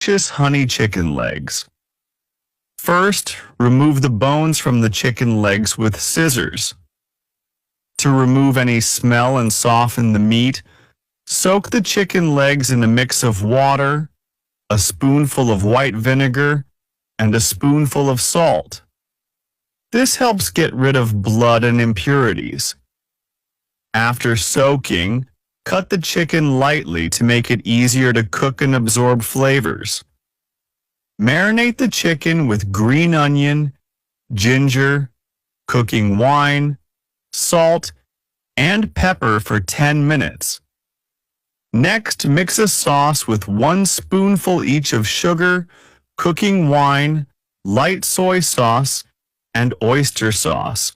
delicious honey chicken legs. First, remove the bones from the chicken legs with scissors. To remove any smell and soften the meat, soak the chicken legs in a mix of water, a spoonful of white vinegar, and a spoonful of salt. This helps get rid of blood and impurities. After soaking, cut the chicken lightly to make it easier to cook and absorb flavors. Marinate the chicken with green onion, ginger, cooking wine, salt, and pepper for 10 minutes. Next, mix a sauce with 1 spoonful each of sugar, cooking wine, light soy sauce, and oyster sauce,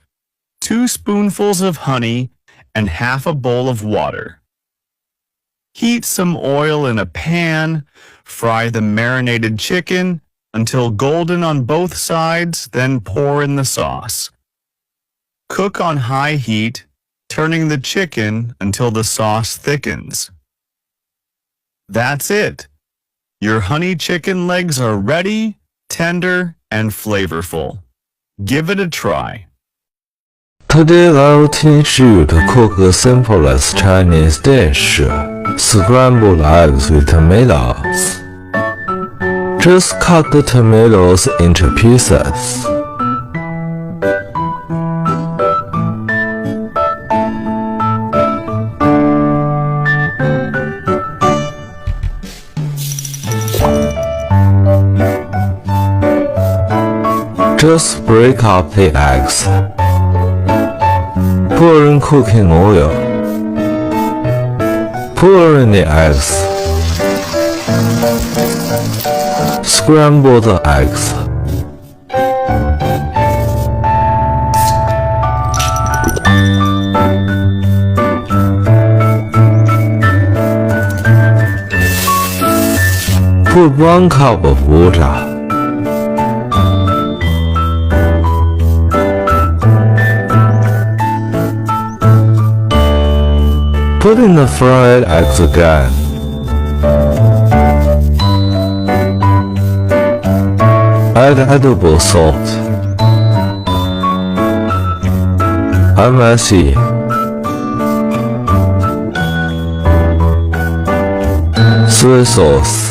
2 spoonfuls of honey, and half a bowl of water. Heat some oil in a pan, fry the marinated chicken until golden on both sides, then pour in the sauce. Cook on high heat, turning the chicken until the sauce thickens. That's it. Your honey chicken legs are ready, tender, and flavorful. Give it a try. Today our team should cook the simplest Chinese dish, scrambled eggs with tomatoes. Just cut the tomatoes into pieces. Just break up the eggs. Pour in cooking oil. Pour in the eggs. Scramble the eggs. Put 1 cup of water. Put in the fried eggs again. Add edible salt MSG, soy sauce,